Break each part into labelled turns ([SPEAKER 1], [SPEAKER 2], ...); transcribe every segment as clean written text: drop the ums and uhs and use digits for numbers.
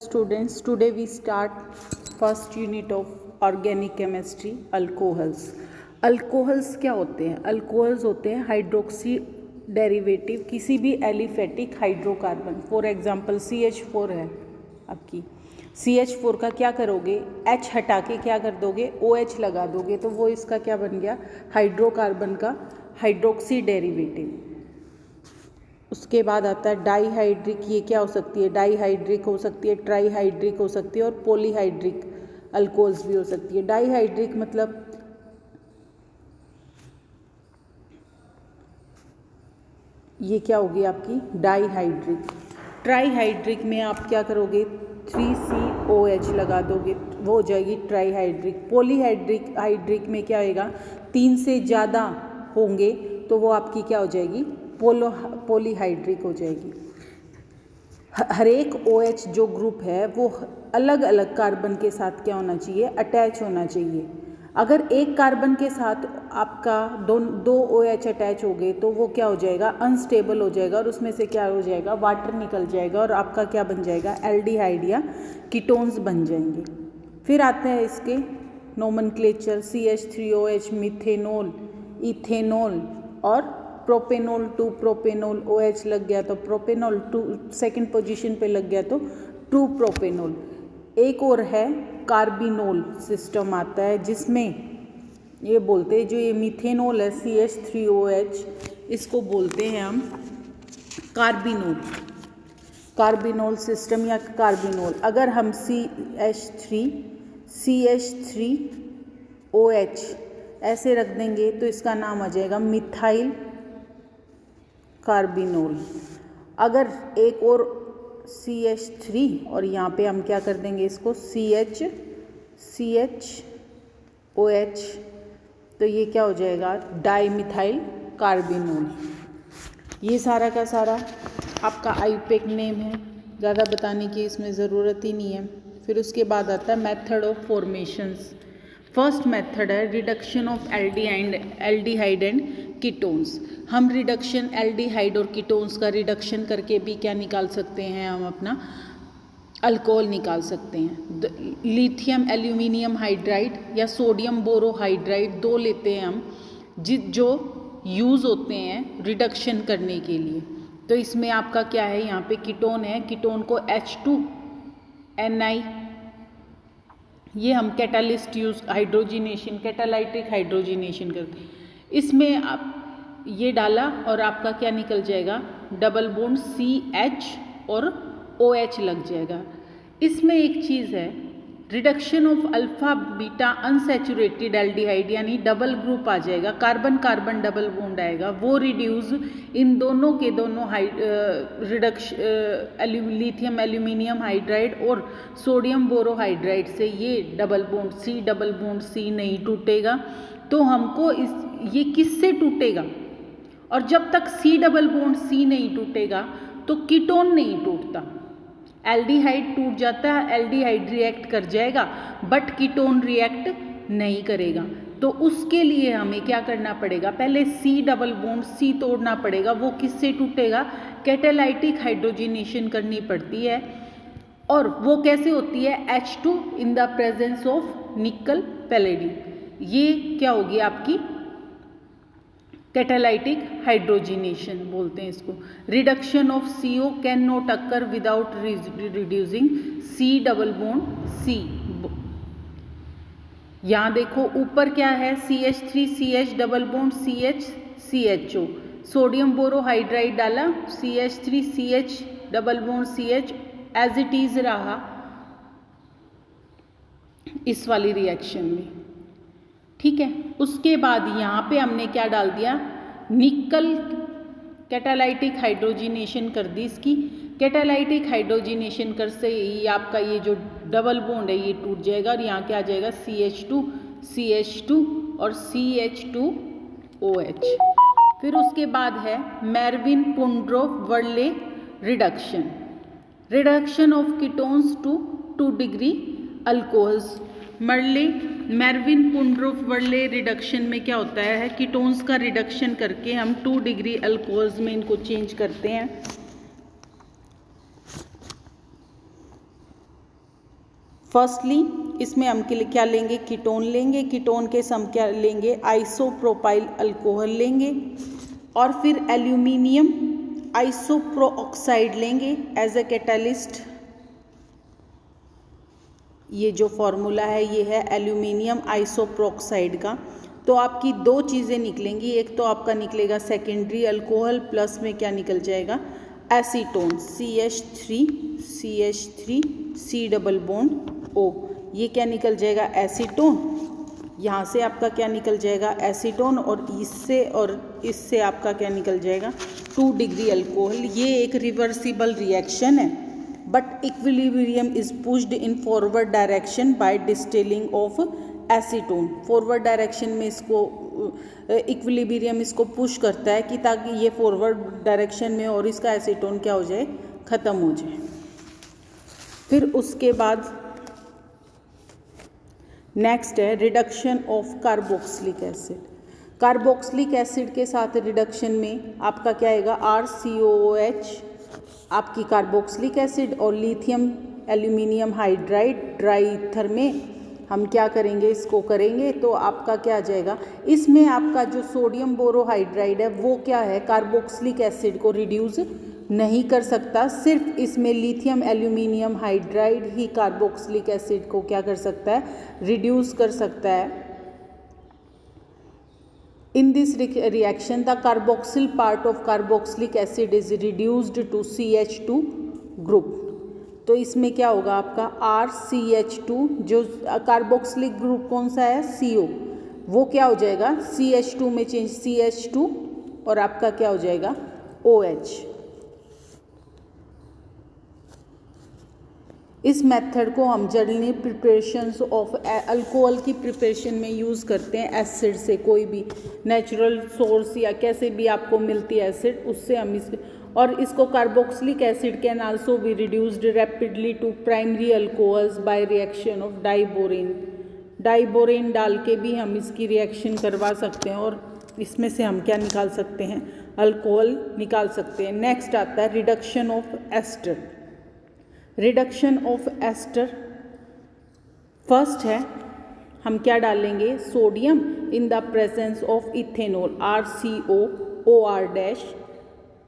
[SPEAKER 1] Students, today we start first unit of organic chemistry, alcohols. Alcohols क्या होते हैं? Alcohols होते हैं हाइड्रोक्सी डेरिवेटिव किसी भी aliphatic hydrocarbon. For example CH4 है आपकी, CH4 का क्या करोगे, H हटा के क्या कर दोगे, OH लगा दोगे, तो वो इसका क्या बन गया, हाइड्रोकार्बन का हाइड्रोक्सी डेरिवेटिव। उसके बाद आता है डाईहाइड्रिक, ये क्या हो सकती है, डाईहाइड्रिक हो सकती है, ट्राईहाइड्रिक हो सकती है और पॉलीहाइड्रिक अल्कोहल्स भी हो सकती है। डाईहाइड्रिक मतलब ये क्या होगी आपकी डाईहाइड्रिक। ट्राईहाइड्रिक में आप क्या करोगे, 3COH लगा दोगे, वो हो जाएगी ट्राईहाइड्रिक। पॉलीहाइड्रिक में क्या होएगा, 3 से ज़्यादा होंगे तो वो आपकी क्या हो जाएगी, पॉलीहाइड्रिक हो जाएगी। हर एक OH जो ग्रुप है वो अलग अलग कार्बन के साथ क्या होना चाहिए, अटैच होना चाहिए। अगर एक कार्बन के साथ आपका दो OH अटैच हो गए तो वो क्या हो जाएगा, अनस्टेबल हो जाएगा और उसमें से क्या हो जाएगा, वाटर निकल जाएगा और आपका क्या बन जाएगा, एल्डिहाइड या कीटोन्स बन जाएंगे। फिर आते हैं इसके नोमेनक्लेचर, CH3OH, मिथेनॉल, इथेनॉल और प्रोपेनॉल, 2 प्रोपेनॉल, OH लग गया तो प्रोपेनॉल, 2 सेकेंड पोजीशन पे लग गया तो 2 प्रोपेनॉल। एक और है कार्बिनोल सिस्टम आता है जिसमें ये बोलते हैं, जो ये मिथेनॉल है CH3OH, इसको बोलते हैं हम कार्बिनोल, कार्बिनोल सिस्टम या कार्बिनोल। अगर हम CH3OH ऐसे रख देंगे तो इसका नाम आ जाएगा मिथाइल कार्बिनोल। अगर एक और CH3 और यहाँ पे हम क्या कर देंगे इसको CHOH, तो ये क्या हो जाएगा, डाईमिथाइल कार्बिनोल। ये सारा का सारा आपका आईयूपैक नेम है, ज़्यादा बताने की इसमें ज़रूरत ही नहीं है। फिर उसके बाद आता है method of formations. First method है reduction of aldehyde and ketones. हम रिडक्शन एल्डिहाइड और कीटोन्स का रिडक्शन करके भी क्या निकाल सकते हैं, हम अपना अल्कोहल निकाल सकते हैं। लिथियम एल्यूमिनियम हाइड्राइड या सोडियम बोरोहाइड्राइड, दो लेते हैं हम जो यूज़ होते हैं रिडक्शन करने के लिए। तो इसमें आपका क्या है, यहाँ पे कीटोन है, कीटोन को H2Ni, ये हम catalyst use hydrogenation, catalytic hydrogenation करते हैं। इसमें आप ये डाला और आपका क्या निकल जाएगा, डबल बॉन्ड CH और OH लग जाएगा। इसमें एक चीज़ है, reduction of alpha beta unsaturated aldehyde, यानी डबल ग्रुप आ जाएगा, कार्बन कार्बन डबल बॉन्ड आएगा, वो रिड्यूस इन दोनों के दोनों लिथियम एल्यूमिनियम हाइड्राइड और सोडियम बोरोहाइड्राइड से ये डबल बॉन्ड C नहीं टूटेगा। तो हमको ये किससे टूटेगा, और जब तक C डबल बॉन्ड C नहीं टूटेगा तो कीटोन नहीं टूटता। एल्डिहाइड टूट जाता है, एल्डिहाइड रिएक्ट कर जाएगा बट कीटोन रिएक्ट नहीं करेगा। तो उसके लिए हमें क्या करना पड़ेगा, पहले C डबल बॉन्ड C तोड़ना पड़ेगा। वो किससे टूटेगा, कैटालाइटिक हाइड्रोजिनेशन करनी पड़ती है। और वो कैसे होती है, H2 in the presence of निकल पैलेडी। ये क्या होगी आपकी कैटालाइटिक हाइड्रोजिनेशन बोलते हैं इसको। Reduction of CO can not occur without reducing C double bond C। यहाँ देखो ऊपर क्या है, CH3CH double bond CHCHO, sodium borohydride डाला, CH3CH double bond CH as it is रहा इस वाली रिएक्शन में, ठीक है। उसके बाद यहाँ पे हमने क्या डाल दिया, निकल, कैटालाइटिक हाइड्रोजिनेशन कर दी इसकी। कैटालाइटिक हाइड्रोजिनेशन कर से ही आपका ये जो डबल बॉन्ड है ये टूट जाएगा और यहाँ क्या आ जाएगा, CH2 और CH2OH। फिर उसके बाद है Meerwein Ponndorf Verley reduction of ketones to 2 degree alcohols. Meerwein Ponndorf Verley reduction में क्या होता है, कीटोन्स का रिडक्शन करके हम 2 डिग्री अल्कोहल्स में इनको चेंज करते हैं। फर्स्टली इसमें हम क्या लेंगे, कीटोन लेंगे, कीटोन के हम क्या लेंगे, आइसोप्रोपाइल अल्कोहल लेंगे, और फिर एल्यूमिनियम आइसोप्रोऑक्साइड लेंगे एज ए कैटालिस्ट। ये जो फॉर्मूला है ये है एल्यूमिनियम आइसोप्रोऑक्साइड का। तो आपकी दो चीज़ें निकलेंगी, एक तो आपका निकलेगा सेकेंडरी अल्कोहल, प्लस में क्या निकल जाएगा, acetone CH3 C double bond O, ये क्या निकल जाएगा, एसीटोन। यहाँ से आपका क्या निकल जाएगा, एसीटोन, और इससे आपका क्या निकल जाएगा, 2 डिग्री अल्कोहल। ये एक रिवर्सिबल रिएक्शन है, but equilibrium is pushed in forward direction by distilling of acetone. Forward direction में इसको इक्विलिब्रियम इसको पुश करता है कि ताकि ये फॉरवर्ड डायरेक्शन में और इसका एसीटोन क्या हो जाए, ख़त्म हो जाए। फिर उसके बाद नेक्स्ट है reduction of carboxylic acid. Carboxylic acid के साथ रिडक्शन में आपका क्या आएगा, RCOOH आपकी कार्बोक्सिलिक एसिड, और lithium aluminium hydride dry ether में हम क्या करेंगे, इसको करेंगे तो आपका क्या आ जाएगा, इसमें आपका जो सोडियम बोरोहाइड्राइड है वो क्या है, कार्बोक्सिलिक एसिड को रिड्यूस नहीं कर सकता, सिर्फ इसमें लिथियम एल्यूमिनियम हाइड्राइड ही कार्बोक्सिलिक एसिड को क्या कर सकता है, रिड्यूस कर सकता है। In this reaction, the carboxyl part of carboxylic acid is reduced to CH2 group। तो इसमें क्या होगा आपका RCH2, जो कार्बोक्सिलिक ग्रुप कौन सा है, CO, वो क्या हो जाएगा CH2 में चेंज, CH2, और आपका क्या हो जाएगा OH। इस मेथड को हम जनरली प्रिपरेशंस ऑफ अल्कोहल की प्रिपरेशन में यूज़ करते हैं। एसिड से, कोई भी नेचुरल सोर्स या कैसे भी आपको मिलती है एसिड, उससे हम और इसको carboxylic acid can also be reduced rapidly to primary alcohols by reaction of diborane. Diborane डाल के भी हम इसकी रिएक्शन करवा सकते हैं और इसमें से हम क्या निकाल सकते हैं, अल्कोहल निकाल सकते हैं। नेक्स्ट आता है reduction of ester. Reduction of ester first है, हम क्या डालेंगे, sodium in the presence of ethanol RCOOR-,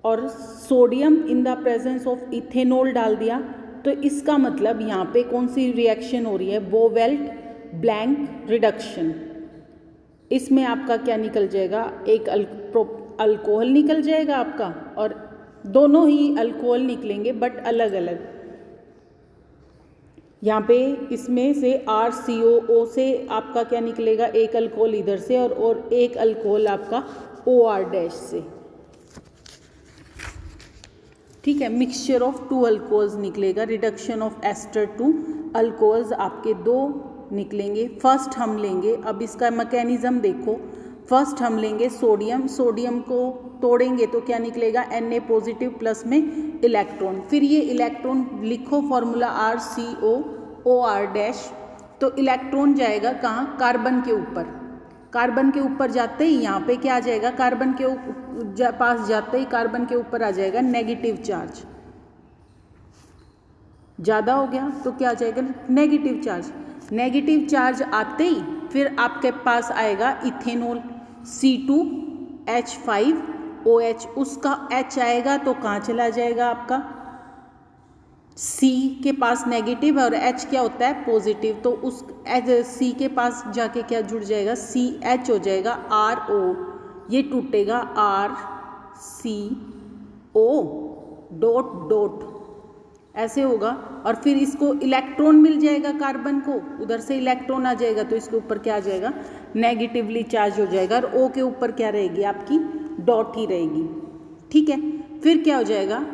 [SPEAKER 1] और sodium in the presence of ethanol डाल दिया। तो इसका मतलब यहाँ पे कौन सी रिएक्शन हो रही है, बोवेल्ट ब्लैंक रिडक्शन। इसमें आपका क्या निकल जाएगा, एक अल्कोहल निकल जाएगा आपका, और दोनों ही अल्कोहल निकलेंगे बट अलग अलग। यहाँ पे इसमें से RCOO से आपका क्या निकलेगा, एक अल्कोहल इधर से और एक अल्कोहल आपका OR- से, ठीक है। मिक्सचर ऑफ 2 अल्कोहल्स निकलेगा। रिडक्शन ऑफ एस्टर 2 अल्कोहल्स आपके 2 निकलेंगे। फर्स्ट हम लेंगे, अब इसका मैकेनिज्म देखो, फर्स्ट हम लेंगे सोडियम, सोडियम को तोड़ेंगे तो क्या निकलेगा, Na पॉजिटिव प्लस में इलेक्ट्रॉन। फिर ये इलेक्ट्रॉन लिखो फॉर्मूला RCOOR-, तो इलेक्ट्रॉन जाएगा कहाँ, कार्बन के ऊपर। कार्बन के ऊपर जाते ही यहाँ पे क्या आ जाएगा, कार्बन के पास जाते ही कार्बन के ऊपर आ जाएगा नेगेटिव चार्ज। ज़्यादा हो गया तो क्या आ जाएगा, नेगेटिव चार्ज। नेगेटिव चार्ज आते ही फिर आपके पास आएगा इथेनॉल C2H5OH, उसका H आएगा तो कहाँ चला जाएगा आपका, C के पास नेगेटिव है और H क्या होता है, पॉजिटिव, तो उस C के पास जाके क्या जुड़ जाएगा, CH हो जाएगा, RO, ये टूटेगा RCO ... ऐसे होगा। और फिर इसको इलेक्ट्रॉन मिल जाएगा कार्बन को, उधर से इलेक्ट्रॉन आ जाएगा तो इसके ऊपर क्या आ जाएगा, नेगेटिवली चार्ज हो जाएगा, और O के ऊपर क्या रहेगी आपकी, डॉट ही रहेगी, ठीक है। फिर क्या हो जाएगा,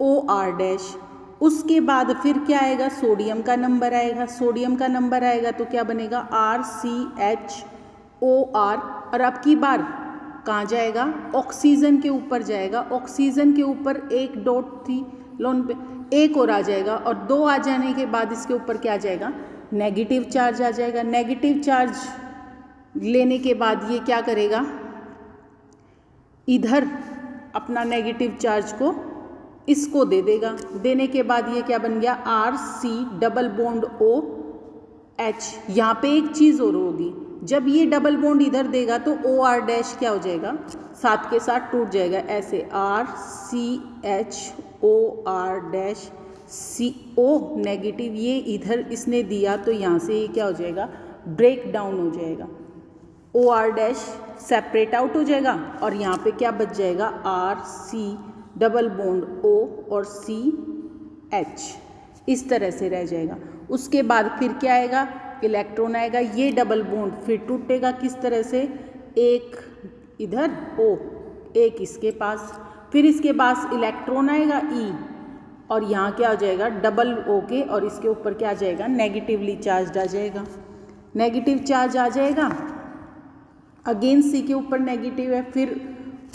[SPEAKER 1] OR-। उसके बाद फिर क्या आएगा, सोडियम का नंबर आएगा। सोडियम का नंबर आएगा तो क्या बनेगा, RCHOR, और अब की बार कहाँ जाएगा, ऑक्सीजन के ऊपर जाएगा। ऑक्सीजन के ऊपर एक डॉट थी लोन पे, एक और आ जाएगा, और 2 आ जाने के बाद इसके ऊपर क्या आ जाएगा, नेगेटिव चार्ज आ जाएगा। नेगेटिव चार्ज लेने के बाद ये क्या करेगा, इधर अपना नेगेटिव चार्ज को इसको दे देगा। देने के बाद ये क्या बन गया, RC double bond O H। यहाँ पे एक चीज़ और होगी, जब ये डबल बॉन्ड इधर देगा तो OR डैश क्या हो जाएगा, साथ के साथ टूट जाएगा, ऐसे RCHOR डैश CO नेगेटिव, ये इधर इसने दिया तो यहाँ से ये क्या हो जाएगा, ब्रेक डाउन हो जाएगा, OR डैश सेपरेट आउट हो जाएगा और यहाँ पे क्या बच जाएगा, RC डबल बॉन्ड O और CH, इस तरह से रह जाएगा। उसके बाद फिर क्या आएगा, इलेक्ट्रॉन आएगा, ये डबल बॉन्ड फिर टूटेगा किस तरह से, एक इधर O, एक इसके पास, फिर इसके पास इलेक्ट्रॉन आएगा E और यहाँ क्या हो जाएगा, डबल O के और इसके ऊपर क्या आ जाएगा, नेगेटिवली चार्ज आ जाएगा, नेगेटिव चार्ज आ जाएगा, अगेन C के ऊपर नेगेटिव है, फिर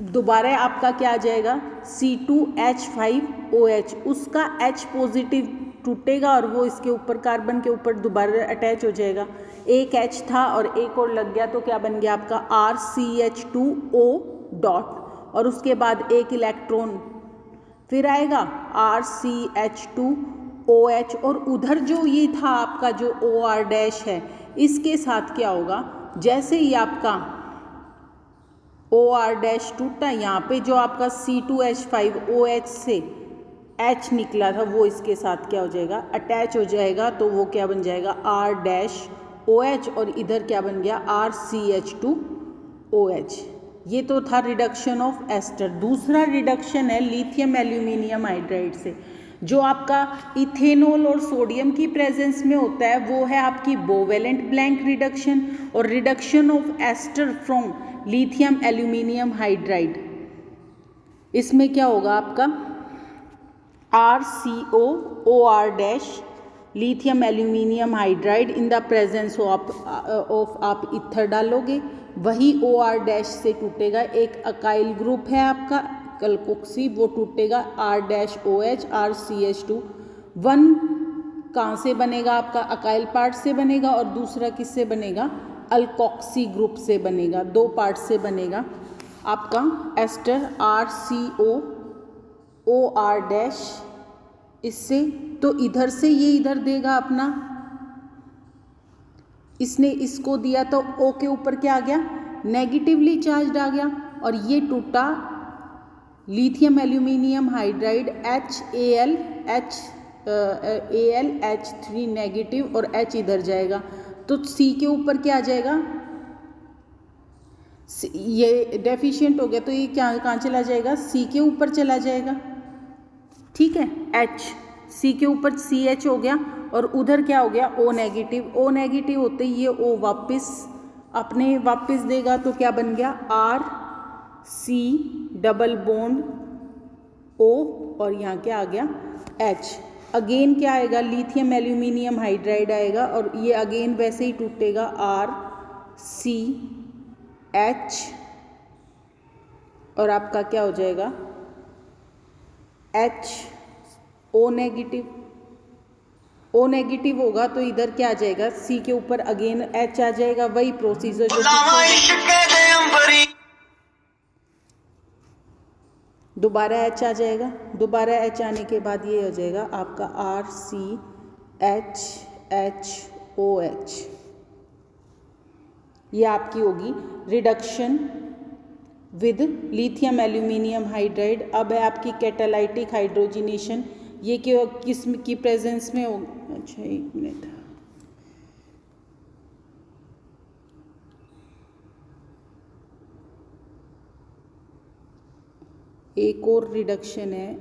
[SPEAKER 1] दोबारा आपका क्या आ जाएगा, C2H5OH, उसका H पॉजिटिव टूटेगा और वो इसके ऊपर कार्बन के ऊपर दोबारा अटैच हो जाएगा, एक H था और एक और लग गया तो क्या बन गया आपका RCH2O डॉट, और उसके बाद एक इलेक्ट्रॉन फिर आएगा RCH2OH, और उधर जो ये था आपका जो OR डैश है इसके साथ क्या होगा, जैसे ही आपका OR डैश टूटा, यहाँ पे जो आपका C2H5OH से H निकला था वो इसके साथ क्या हो जाएगा, अटैच हो जाएगा, तो वो क्या बन जाएगा, R डैश OH, और इधर क्या बन गया, RCH2OH। ये तो था रिडक्शन ऑफ एस्टर। दूसरा रिडक्शन है लिथियम एल्यूमिनियम हाइड्राइड से, जो आपका इथेनॉल और सोडियम की प्रेजेंस में होता है, वो है आपकी बोवेलेंट ब्लैंक रिडक्शन, और reduction of ester from lithium aluminium hydride, इसमें क्या होगा आपका RCOOR dash lithium aluminium hydride in the presence of आप इथर डालोगे, वही OR डैश से टूटेगा, एक अकाइल ग्रुप है आपका कलकोक्सी, वो टूटेगा R dash OH RCH2, one कहाँ से बनेगा आपका, अकाइल पार्ट से बनेगा, और दूसरा किससे बनेगा, अल्कोक्सी ग्रुप से बनेगा, दो पार्ट से बनेगा आपका एस्टर RCOOR डैश, इससे तो इधर से ये इधर देगा अपना, इसने इसको दिया तो O के ऊपर क्या आ गया, नेगेटिवली चार्ज आ गया, और ये टूटा lithium aluminium hydride HAlH3 negative और H इधर जाएगा, तो C के ऊपर क्या आ जाएगा, ये डेफिशिएंट हो गया तो ये क्या कहाँ चला जाएगा, C के ऊपर चला जाएगा, ठीक है, H C के ऊपर CH हो गया, और उधर क्या हो गया, O नेगेटिव, O नेगेटिव होते ही ये O वापस देगा, तो क्या बन गया RC डबल बॉन्ड O, और यहाँ क्या आ गया H, अगेन क्या आएगा, लिथियम एल्यूमिनियम हाइड्राइड आएगा, और ये अगेन वैसे ही टूटेगा RCH, और आपका क्या हो जाएगा HO नेगेटिव होगा तो इधर क्या आ जाएगा, C के ऊपर अगेन H आ जाएगा, वही प्रोसीजर जो दोबारा H आ जाएगा, दोबारा H आने के बाद ये हो जाएगा आपका RCHHOH, ये आपकी होगी reduction with lithium aluminium hydride. अब है आपकी कैटालाइटिक हाइड्रोजिनेशन, ये किस की प्रेजेंस में हो, अच्छा एक मिनट, एक और रिडक्शन है